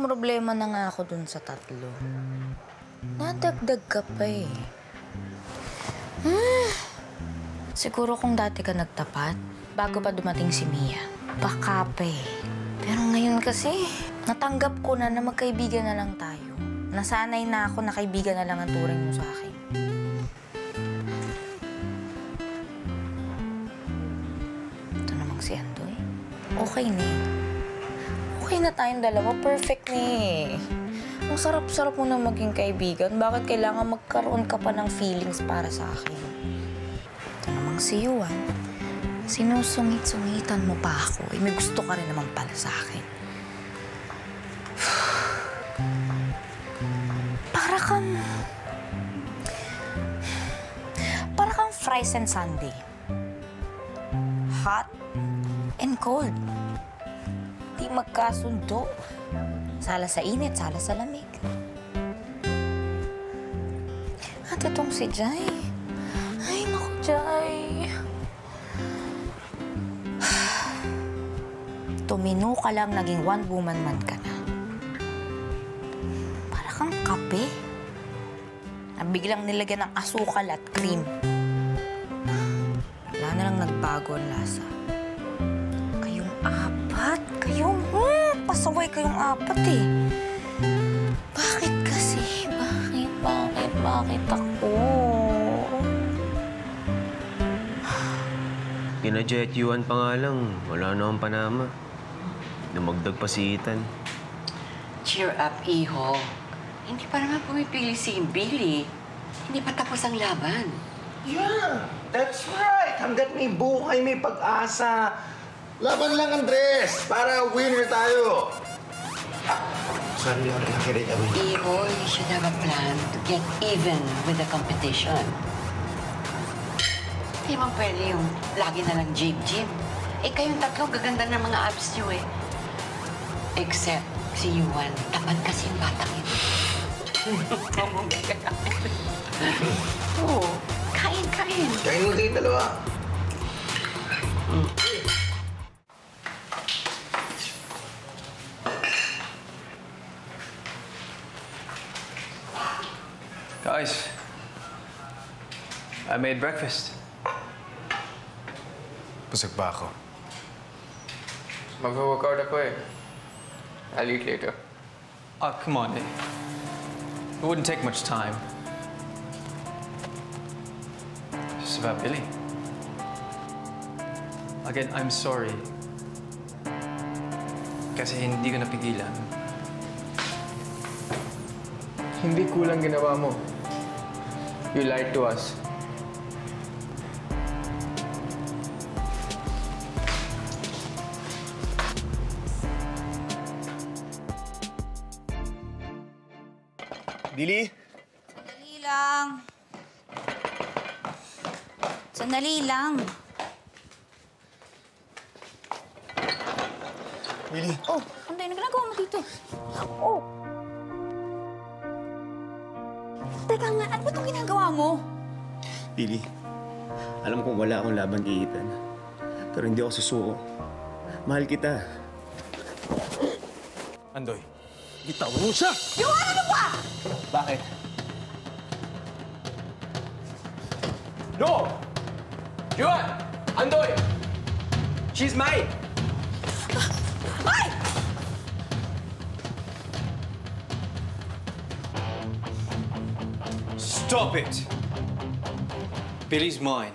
namumroblema na nga ako dun sa 3. Nadagdag ka pa eh. Siguro kung dati ka nagtapat, bago pa dumating si Mia, baka pa eh. Pero ngayon kasi, natanggap ko na magkaibigan na lang tayo. Nasanay na ako na kaibigan na lang ang turing mo sa akin. Ito namang si Andoy. Okay na eh. Okay na tayong dalawa. Perfect na eh. Ang sarap-sarap mo na maging kaibigan. Bakit kailangan magkaroon ka pa ng feelings para sa akin? Ito namang si Yuan. Sinusungit-sungitan mo pa ako. Eh, may gusto ka rin naman pala sa akin. Para kang fries and sundae. Hot and cold. Di magkasundo. Sala sa init, sala sa lamig. At itong si Jai. Ay, naku, Jai. Tumino ka lang, naging one-woman man ka na. Para kang kape. Na biglang nilagyan ng asukal at cream. Wala na lang nagbago ang lasa. Kayong apat? Pasaway kayong apat eh. Bakit kasi? Bakit ako? Gina-jet Yuan pa nga lang. Wala na akong panama. Dumagdag pa si Ethan. Cheer up, iho. Hindi pa naman pumipili si Billy. Hindi pa tapos ang laban. Yeah, that's right. Hanggat may buhay, may pag-asa. Laban lang, Andres, para winner tayo. Sorry, ako nakikinig away. Iho, you should have a plan to get even with the competition. Hindi man pwede yung lagi na lang gym. Eh, kayong tatlo gaganda ng mga abs niyo eh. Except si Yuan, tamad kasi yung batang ito. Oo, kain. Kain mo kayo dalawa. Guys, I made breakfast. Busog ba ako? Mag-workout ako eh. I'll eat later. Oh, come on eh. It wouldn't take much time. Just about Billy. Again, I'm sorry. Kasi hindi ko napigilan. Hindi kulang ginawa mo. You lied to us. Billy? Sandali lang. Billy? Oh, Andoy, ano ginagawa mo dito? Oh! Teka nga, ano ba itong ginagawa mo? Billy, alam kong wala akong laban kay Ethan. Pero hindi ako susuko. Mahal kita. Andoy. Bitawan mo siya! Yuan, ano ba? Bakit? No! Yuan! Andoy! She's mine! Ay! Stop it! Billy's mine.